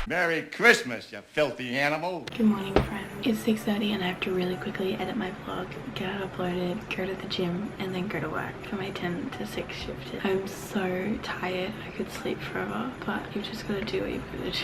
Merry Christmas, you filthy animal. Good morning, friend. It's 6:30 and I have to really quickly edit my vlog, get it uploaded, go to the gym, and then go to work for my 10 to 6 shift. I'm so tired. I could sleep forever, but you've just got to do what you've got to do.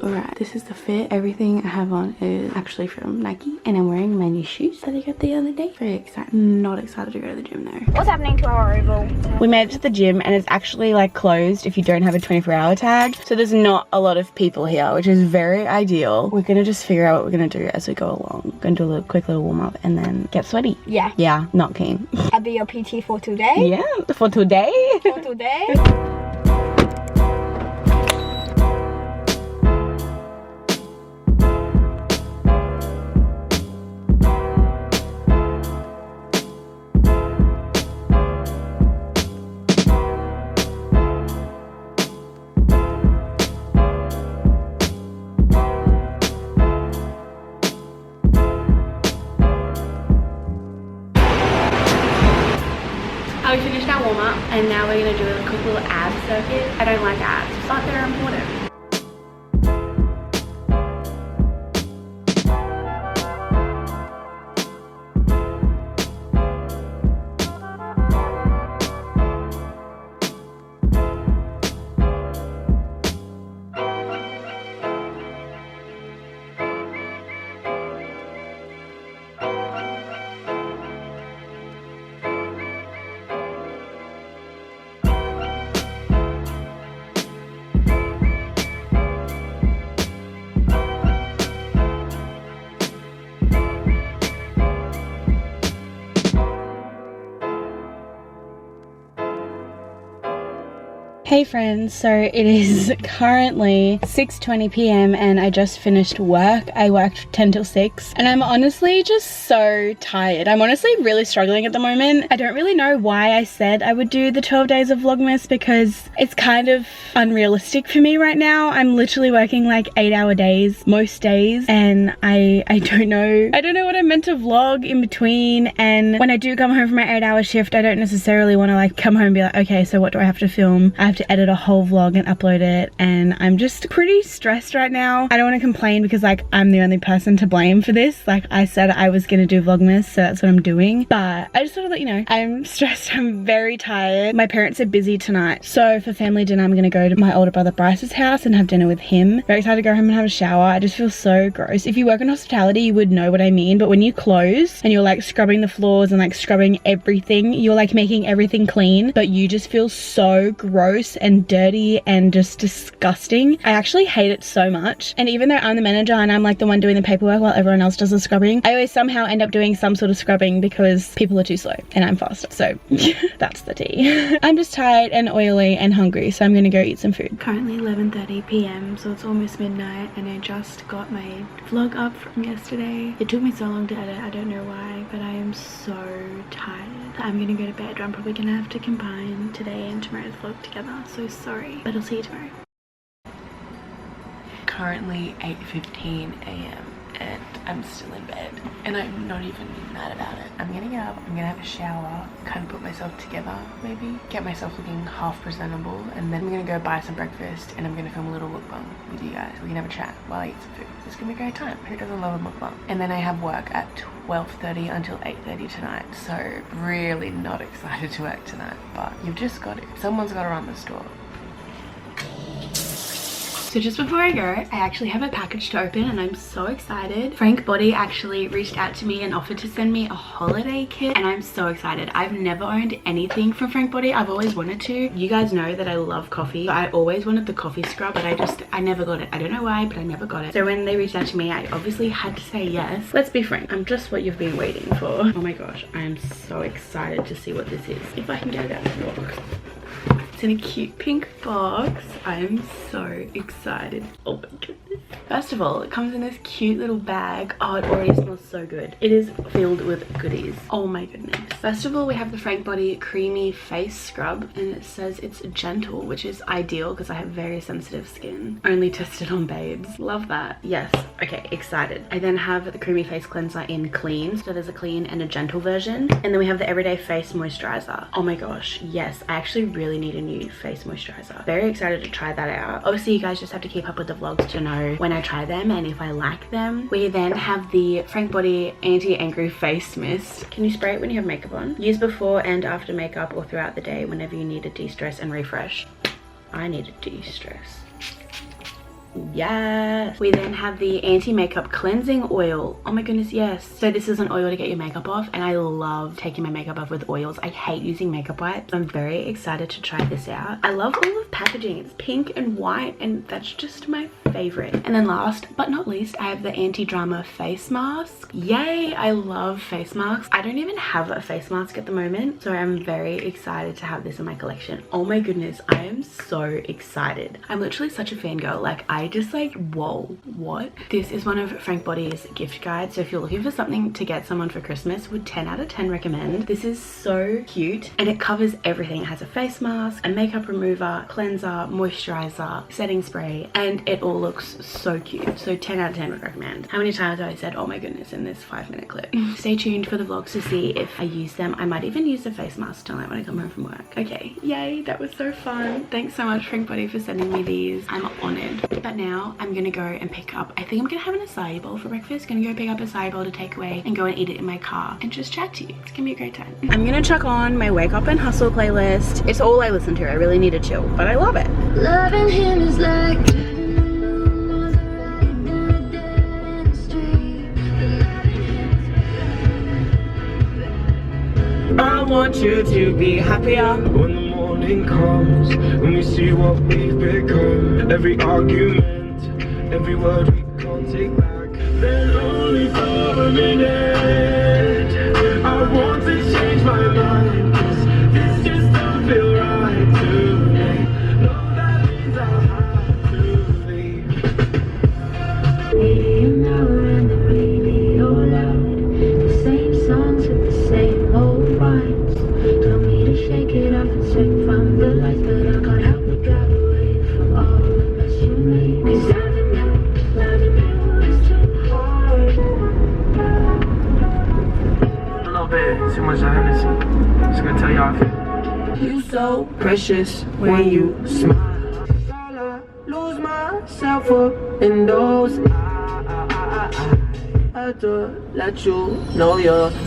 Alright, this is the fit. Everything I have on is actually from Nike, and I'm wearing my new shoes that I got the other day. Very excited. Not excited to go to the gym though. What's happening to our oval? We made it to the gym and it's actually like closed if you don't have a 24-hour tag. So there's not a lot of people here, which is very ideal. We're gonna just figure out what we're gonna do as we go along. Gonna do a quick little warm up and then get sweaty. Yeah. Yeah, not keen. I'll be your PT for today. Yeah, for today. For today. We finished our warm up and now we're gonna do a quick little ab circuit. I don't like abs, but they're important. Hey friends, so it is currently 6:20 p.m. and I just finished work. I worked 10 till 6 and I'm honestly just so tired. I'm honestly really struggling at the moment. I don't really know why I said I would do the 12 days of Vlogmas because it's kind of unrealistic for me right now. I'm literally working like 8-hour days most days and I don't know what I'm meant to vlog in between, and when I do come home from my 8-hour shift I don't necessarily want to like come home and be like, okay, so what do I have to film? I have to edit a whole vlog and upload it and I'm just pretty stressed right now. I don't want to complain because like I'm the only person to blame for this. Like I said I was gonna do Vlogmas, so that's what I'm doing, but I just thought to let you know I'm stressed. I'm very tired. My parents are busy tonight, so for family dinner I'm gonna go to my older brother Bryce's house and have dinner with him. Very excited to go home and have a shower. I just feel so gross. If you work in hospitality you would know what I mean, but when you close and you're like scrubbing the floors and like scrubbing everything, you're like making everything clean, but you just feel so gross and dirty and just disgusting. I actually hate it so much, and even though I'm the manager and I'm like the one doing the paperwork while everyone else does the scrubbing, I always somehow end up doing some sort of scrubbing because people are too slow and I'm faster. So that's the tea. I'm just tired and oily and hungry, so I'm gonna go eat some food. Currently 11:30 p.m. so it's almost midnight and I just got my vlog up from yesterday. It took me so long to edit, I don't know why, but I am so tired. I'm gonna go to bed. I'm probably gonna have to combine today and tomorrow's vlog together, so sorry, but I'll see you tomorrow. Currently 8:15 a.m. and I'm still in bed and I'm not even mad about it. I'm gonna get up, I'm gonna have a shower, kind of put myself together, maybe get myself looking half presentable, and then I'm gonna go buy some breakfast and I'm gonna film a little mukbang with you guys. We can have a chat while I eat some food. It's gonna be a great time. Who doesn't love a mukbang? And then I have work at 12:30 until 8:30 tonight, so really not excited to work tonight, but you've just got to. Someone's got to run the store. So just before I go, I actually have a package to open and I'm so excited. Frank Body actually reached out to me and offered to send me a holiday kit and I'm so excited. I've never owned anything from Frank Body. I've always wanted to. You guys know that I love coffee. I always wanted the coffee scrub, but I never got it. I don't know why, but I never got it. So when they reached out to me, I obviously had to say yes. Let's be frank, I'm just what you've been waiting for. Oh my gosh, I am so excited to see what this is. If I can get it out of the box. It's in a cute pink box. I am so excited. Oh my goodness. First of all, it comes in this cute little bag. Oh, it already smells so good. It is filled with goodies. Oh my goodness. First of all, we have the Frank Body Creamy Face Scrub, and it says it's gentle, which is ideal because I have very sensitive skin. Only tested on babes. Love that. Yes. Okay, excited. I then have the Creamy Face Cleanser in clean. So there's a clean and a gentle version. And then we have the Everyday Face Moisturizer. Oh my gosh, yes. I actually really need a new face moisturizer. Very excited to try that out. Obviously, you guys just have to keep up with the vlogs to know when I try them and if I like them. We then have the Frank Body Anti-Angry Face Mist. Can you spray it when you have makeup on? Use before and after makeup or throughout the day whenever you need to de-stress and refresh. I need to de-stress. Yes. We then have the anti-makeup cleansing oil. Oh my goodness, yes. So this is an oil to get your makeup off, and I love taking my makeup off with oils. I hate using makeup wipes. I'm very excited to try this out. I love all the packaging. It's pink and white, and that's just my favorite. And then last but not least, I have the anti-drama face mask. Yay, I love face masks. I don't even have a face mask at the moment, so I'm very excited to have this in my collection. Oh my goodness, I am so excited. I'm literally such a fangirl. Like, I just like, whoa, what? This is one of Frank Body's gift guides, so if you're looking for something to get someone for Christmas, would 10 out of 10 recommend. This is so cute, and it covers everything. It has a face mask, a makeup remover, cleanser, moisturizer, setting spray, and it all looks so cute. So 10 out of 10 would recommend. How many times have I said oh my goodness in this 5-minute clip? Stay tuned for the vlogs to see if I use them. I might even use the face mask tonight when I come home from work. Okay, yay, that was so fun. Thanks so much, Frank Body, for sending me these. I'm honored. But now I'm gonna go and pick up, I think I'm gonna have an acai bowl for breakfast. Gonna go pick up an acai bowl to take away and go and eat it in my car and just chat to you. It's gonna be a great time. I'm gonna chuck on my Wake Up and Hustle playlist. It's all I listen to. I really need to chill, but I love it. Loving him is like I want you to be happier when the morning comes, when we see what we've become. Every argument, every word we can't take back, then only for a minute. I want to change my mind, 'cause this just don't feel right to me. No, that means I'll have to leave. radio now and the radio loud. The same songs with the same old rhymes. Tell me to shake it off and swing from the lights, but I can't help but drive away from all the mess you made. 'Cause loving you is too hard. A little bit too much of Hennessy. Just gonna tell you how I feel. You so precious when you smile. Girl, I lose myself up in those eyes. I had to let you know you're. What's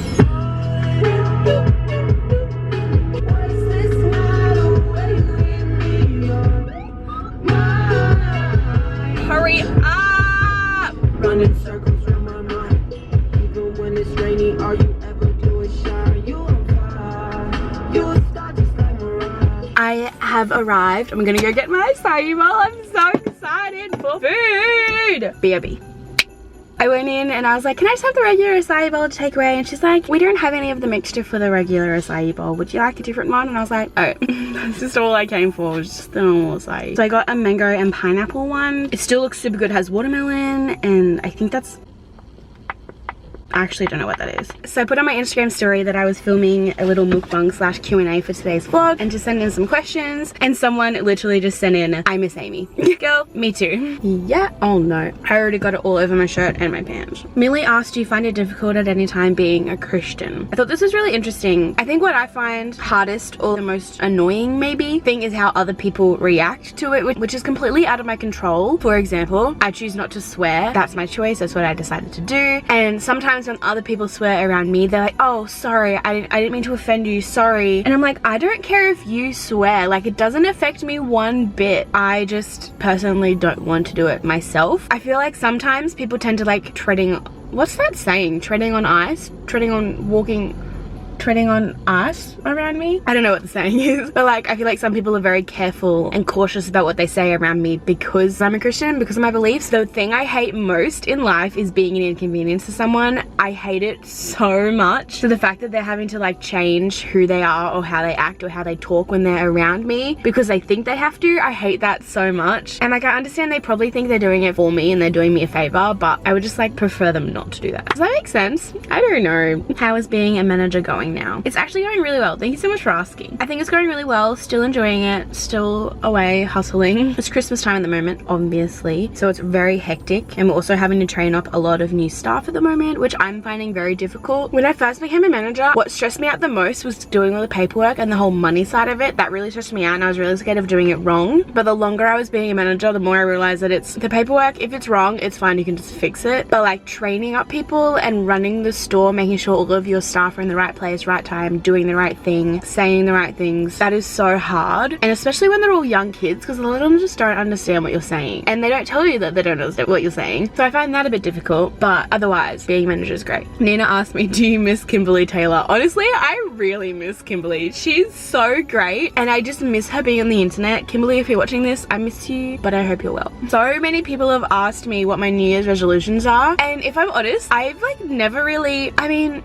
this matter when you leave me on my mind? Hurry up! Running circles around my mind. Even when it's rainy, are you ever doing shine? You on fire. You a star just like Mariah. I have arrived. I'm gonna go get my acai bowl. I'm so excited for food. BRB. I went in and I was like, can I just have the regular acai bowl to take away? And she's like, we don't have any of the mixture for the regular acai bowl. Would you like a different one? And I was like, oh, that's just all I came for, was just the normal acai. So I got a mango and pineapple one. It still looks super good. It has watermelon, and I think that's, I actually don't know what that is. So I put on my Instagram story that I was filming a little mukbang / Q&A for today's vlog, and just send in some questions, and someone literally just sent in, I miss Amy. Girl, me too. Yeah, oh no. I already got it all over my shirt and my pants. Millie asked, do you find it difficult at any time being a Christian? I thought this was really interesting. I think what I find hardest, or the most annoying maybe, thing is how other people react to it, which is completely out of my control. For example, I choose not to swear. That's my choice. That's what I decided to do. And sometimes when other people swear around me, they're like, oh, sorry, I didn't mean to offend you, sorry. And I'm like, I don't care if you swear, like, it doesn't affect me one bit. I just personally don't want to do it myself. I feel like sometimes people tend to like treading, what's that saying? Treading on ice? Treading on ice around me? I don't know what the saying is, but like I feel like some people are very careful and cautious about what they say around me because I'm a Christian, because of my beliefs. The thing I hate most in life is being an inconvenience to someone. I I hate it so much. So the fact that they're having to like change who they are or how they act or how they talk when they're around me because they think they have to, I hate that so much. And like I understand they probably think they're doing it for me and they're doing me a favor, but I would just like prefer them not to do that. Does that make sense? I don't know. How is being a manager going now? It's actually going really well. Thank you so much for asking. I think it's going really well. Still enjoying it. Still away hustling. It's Christmas time at the moment, obviously. So it's very hectic. And we're also having to train up a lot of new staff at the moment, which I'm finding very difficult. When I first became a manager, what stressed me out the most was doing all the paperwork and the whole money side of it. That really stressed me out and I was really scared of doing it wrong. But the longer I was being a manager, the more I realized that it's the paperwork. If it's wrong, it's fine. You can just fix it. But like training up people and running the store, making sure all of your staff are in the right place, right time, doing the right thing, saying the right things, that is so hard. And especially when they're all young kids, because a lot of them just don't understand what you're saying. And they don't tell you that they don't understand what you're saying. So I find that a bit difficult, but otherwise, being a manager is great. Nina asked me, do you miss Kimberly Taylor? Honestly, I really miss Kimberly. She's so great and I just miss her being on the internet. Kimberly, if you're watching this, I miss you, but I hope you're well. So many people have asked me what my New Year's resolutions are, and if I'm honest, I've like never really, I mean,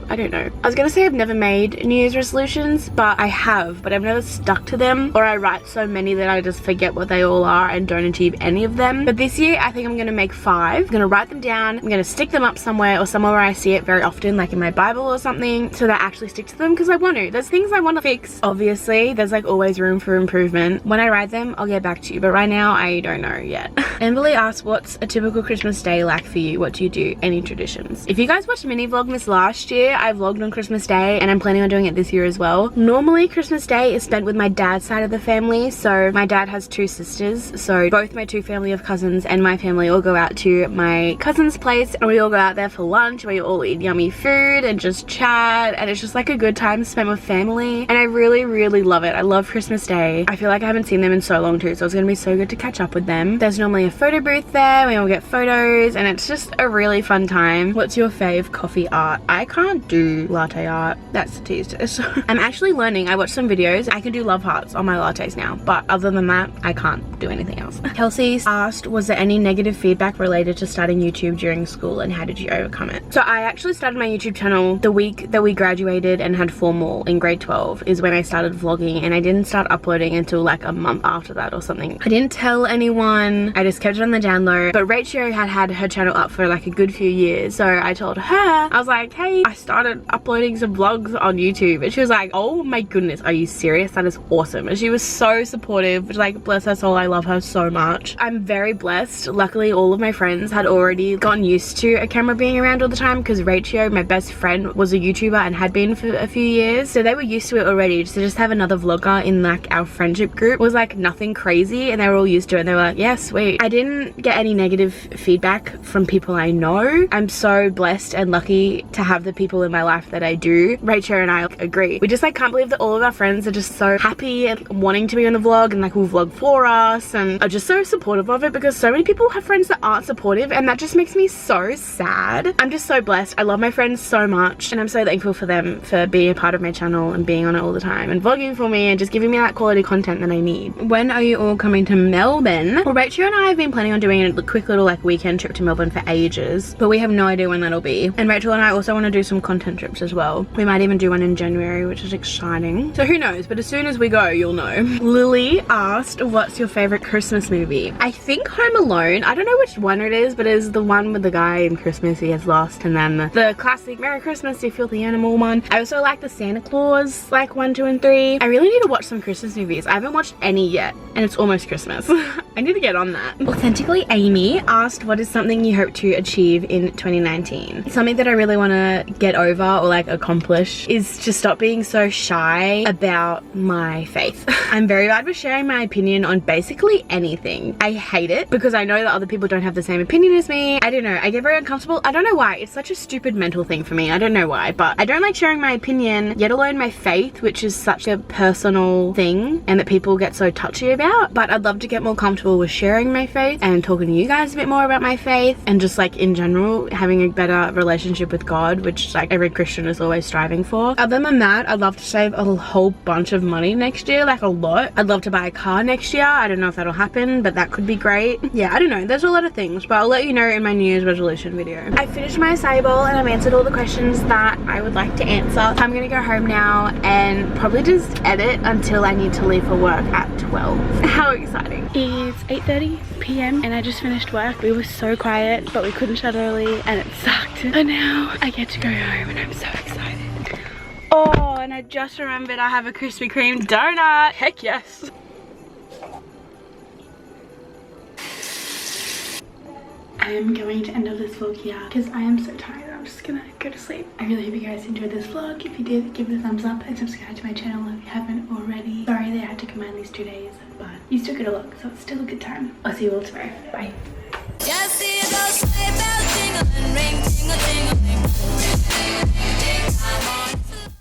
I don't know. I was gonna say I've never made New Year's resolutions, but I have, but I've never stuck to them, or I write so many that I just forget what they all are and don't achieve any of them. But this year, I think I'm gonna make 5. I'm gonna write them down, I'm gonna stick them up somewhere or somewhere where I see it very often, like in my Bible or something, so that I actually stick to them because I want to. There's things I want to fix. Obviously, there's like always room for improvement. When I write them, I'll get back to you, but right now, I don't know yet. Emily asked, what's a typical Christmas day like for you? What do you do? Any traditions? If you guys watched mini Vlogmas last year, I vlogged on Christmas Day and I'm planning on doing it this year as well. Normally Christmas Day is spent with my dad's side of the family. So my dad has 2 sisters. So both my 2 family of cousins and my family all go out to my cousin's place and we all go out there for lunch. We all eat yummy food and just chat, and it's just like a good time spent with family, and I really love it. I love Christmas Day. I feel like I haven't seen them in so long too, so it's gonna be so good to catch up with them. There's normally a photo booth there. We all get photos and it's just a really fun time. What's your fave coffee art? I can't do latte art. That's a tease. I'm actually learning. I watched some videos. I can do love hearts on my lattes now, but other than that, I can't do anything else. Kelsey asked, was there any negative feedback related to starting YouTube during school and how did you overcome it? So I actually started my YouTube channel the week that we graduated and had formal in grade 12 is when I started vlogging, and I didn't start uploading until like a month after that or something. I didn't tell anyone. I just kept it on the down low. But Rachel had her channel up for like a good few years, so I told her, I was like, hey, I started uploading some vlogs on YouTube, and she was like, oh my goodness, are you serious? That is awesome. And she was so supportive. Like, bless her soul, I love her so much. I'm very blessed. Luckily, all of my friends had already gotten used to a camera being around all the time because Rachel, my best friend, was a YouTuber and had been for a few years, so they were used to it already. So just have another vlogger in like our friendship group was like nothing crazy, and they were all used to it and they were like, yeah, sweet. I didn't get any negative feedback from people I know. I'm so blessed and lucky to have the people in my life that I do. Rachel and I agree. We just like can't believe that all of our friends are just so happy and wanting to be on the vlog and like will vlog for us and are just so supportive of it, because so many people have friends that aren't supportive and that just makes me so sad. I'm just so blessed. I love my friends so much and I'm so thankful for them for being a part of my channel and being on it all the time and vlogging for me and just giving me that quality content that I need. When are you all coming to Melbourne? Well, Rachel and I have been planning on doing a quick little like weekend trip to Melbourne for ages, but we have no idea when that'll be. And Rachel and I also want to do some content trips as well. We might even do one in January, which is exciting. So who knows, but as soon as we go, you'll know. Lily asked, what's your favorite Christmas movie? I think Home Alone. I don't know which one it is, but it is the one with the guy in Christmas he gets lost, and then the classic Merry Christmas, you filthy animal one. I also like the Santa Claus, like 1, 2, and 3. I really need to watch some Christmas movies. I haven't watched any yet, and it's almost Christmas. I need to get on that. Authentically Amy asked, what is something you hope to achieve in 2019? Something that I really want to get over or like accomplish is to stop being so shy about my faith. I'm very bad with sharing my opinion on basically anything. I hate it because I know that other people don't have the same opinion as me. I don't know, I get very uncomfortable. I don't know why. It's such a stupid mental thing for me. I don't know why, but I don't like sharing my opinion, yet alone my faith, which is such a personal thing and that people get so touchy about. But I'd love to get more comfortable with sharing my faith and talking to you guys a bit more about my faith and just like in general having a better relationship with God, which like every Christian is always striving for. Other than that, I'd love to save a whole bunch of money next year, like a lot. I'd love to buy a car next year. I don't know if that'll happen, but that could be great. Yeah, I don't know. There's a lot of things, but I'll let you know in my New Year's resolution video. I finished my acai bowl and I've answered all the questions that I would like to answer. I'm gonna go home now and probably just edit until I need to leave for work at 12. How exciting. It's 8:30 p.m. and I just finished work. We were so quiet, but we couldn't shut early and it sucked. But now I get to go home and I'm so excited. Oh, and I just remembered I have a Krispy Kreme donut. Heck yes. I am going to end up this vlog here because I am so tired. I'm just gonna go to sleep. I really hope you guys enjoyed this vlog. If you did, give it a thumbs up and subscribe to my channel if you haven't already. Sorry that I had to combine these 2 days, but you still get a look, so it's still a good time. I'll see you all tomorrow. Bye.